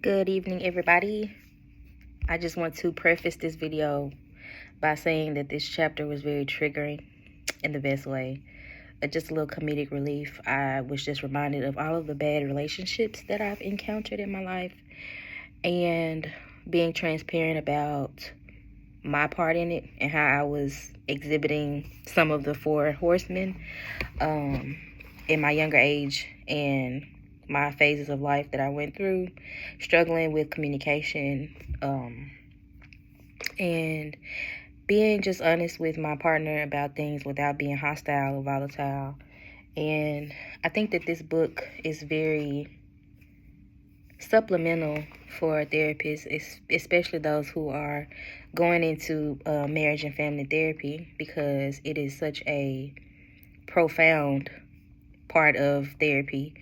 Good evening, everybody. I just want to preface this video by saying that this chapter was very triggering in the best way. Just a little comedic relief. I was just reminded of all of the bad relationships that I've encountered in my life and being transparent about my part in it and how I was exhibiting some of the four horsemen in my younger age and my phases of life that I went through, struggling with communication, and being just honest with my partner about things without being hostile or volatile. And I think that this book is very supplemental for therapists, especially those who are going into marriage and family therapy, because it is such a profound part of therapy,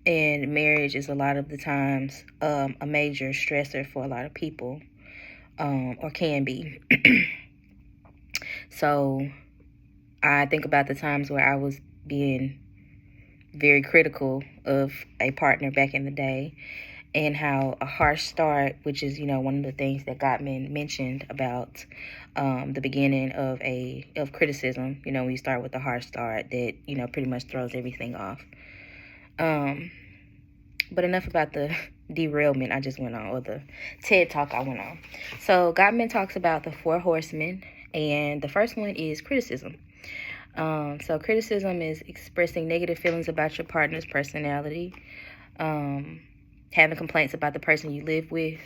and marriage is a lot of the times a major stressor for a lot of people, or can be. So I think about the times where I was being very critical of a partner back in the day, and how a harsh start, which is, one of the things that Gottman mentioned about the beginning of criticism, when you start with a harsh start that, pretty much throws everything off. But enough about the derailment I just went on, or the TED Talk I went on. So Gottman talks about the four horsemen, and the first one is criticism. So criticism is expressing negative feelings about your partner's personality, having complaints about the person you live with,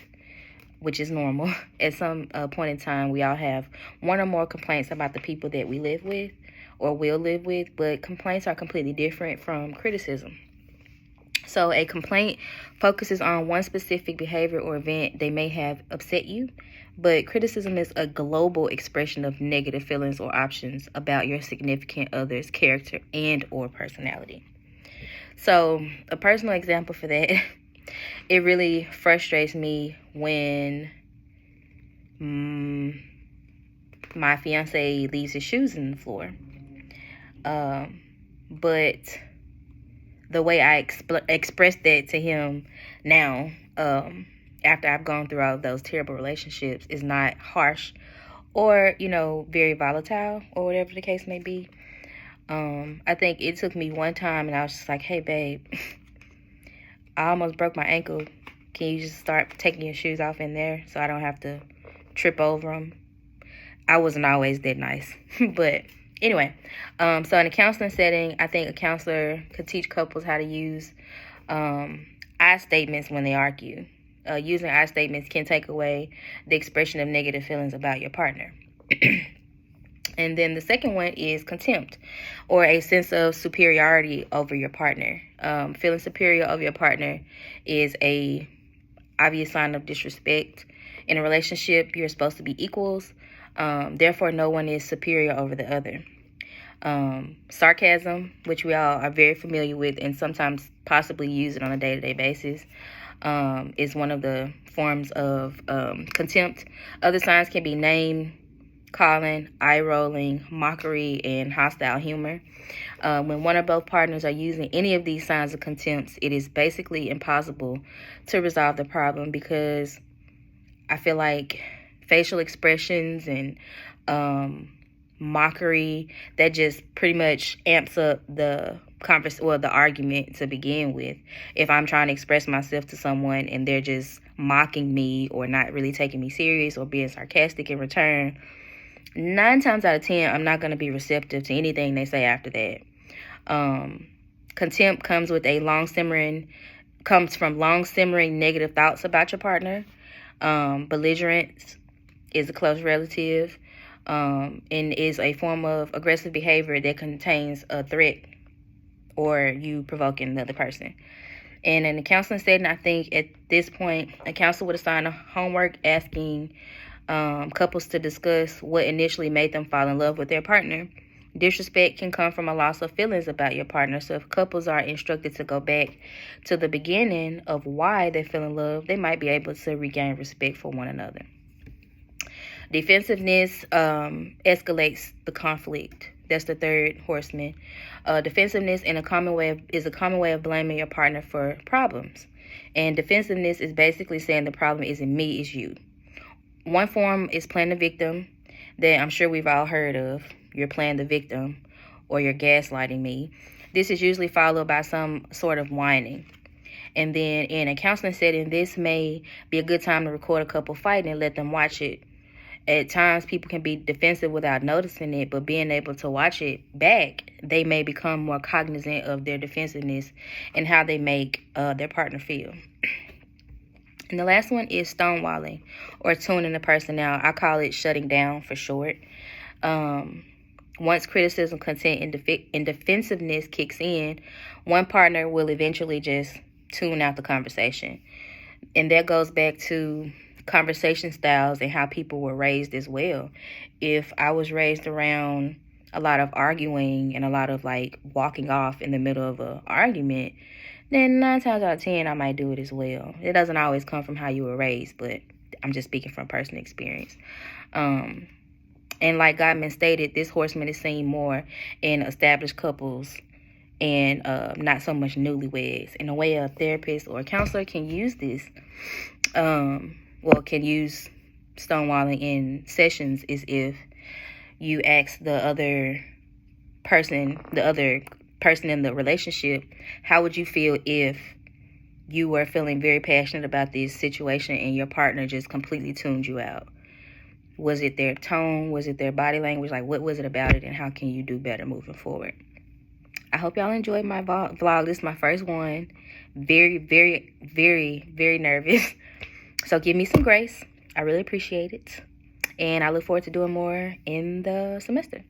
which is normal. At some point in time, we all have one or more complaints about the people that we live with or will live with, but complaints are completely different from criticism. So a complaint focuses on one specific behavior or event they may have upset you, but criticism is a global expression of negative feelings or options about your significant other's character and or personality. So a personal example for that, it really frustrates me when my fiance leaves his shoes in the floor. But the way I express that to him now, after I've gone through all of those terrible relationships, is not harsh or, very volatile, or whatever the case may be. I think it took me one time and I was just like, hey, babe, I almost broke my ankle. Can you just start taking your shoes off in there so I don't have to trip over them? I wasn't always that nice. But anyway, so in a counseling setting, I think a counselor could teach couples how to use I statements when they argue. Using I statements can take away the expression of negative feelings about your partner. And then the second one is contempt, or a sense of superiority over your partner. Feeling superior over your partner is a obvious sign of disrespect. In a relationship, you're supposed to be equals. Therefore, no one is superior over the other. Sarcasm, which we all are very familiar with and sometimes possibly use it on a day-to-day basis, is one of the forms of contempt. Other signs can be name calling, eye rolling, mockery, and hostile humor. When one or both partners are using any of these signs of contempt, it is basically impossible to resolve the problem, because I feel like facial expressions and mockery, that just pretty much amps up the the argument to begin with. If I'm trying to express myself to someone and they're just mocking me or not really taking me serious or being sarcastic in return, 9 times out of 10, I'm not going to be receptive to anything they say after that. Contempt comes from long simmering negative thoughts about your partner. Belligerence is a close relative, and is a form of aggressive behavior that contains a threat or you provoking the other person. And in the counseling setting, I think at this point, a counselor would assign a homework asking couples to discuss what initially made them fall in love with their partner. Disrespect can come from a loss of feelings about your partner. So if couples are instructed to go back to the beginning of why they fell in love, they might be able to regain respect for one another. Defensiveness escalates the conflict. That's the third horseman. Defensiveness is a common way of blaming your partner for problems. And defensiveness is basically saying the problem isn't me, it's you. One form is playing the victim that I'm sure we've all heard of. You're playing the victim, or you're gaslighting me. This is usually followed by some sort of whining. And then in a counseling setting, this may be a good time to record a couple fighting and let them watch it. At times, people can be defensive without noticing it, but being able to watch it back, they may become more cognizant of their defensiveness and how they make their partner feel. And the last one is stonewalling, or tuning the person out. I call it shutting down for short. Once criticism, content, and defensiveness kicks in, one partner will eventually just tune out the conversation. And that goes back to conversation styles and how people were raised as well. If I was raised around a lot of arguing and a lot of like walking off in the middle of an argument, then 9 times out of 10, I might do it as well. It doesn't always come from how you were raised, but I'm just speaking from personal experience. And like Gottman stated, this horseman is seen more in established couples and not so much newlyweds. In a way, a therapist or a counselor can use this, can use stonewalling in sessions is if you ask the other person in the relationship, how would you feel if you were feeling very passionate about this situation and your partner just completely tuned you out? Was it their tone? Was it their body language? Like, what was it about it, and how can you do better moving forward? I hope y'all enjoyed my vlog. This is my first one. Very, very, very, very nervous. So give me some grace. I really appreciate it. And I look forward to doing more in the semester.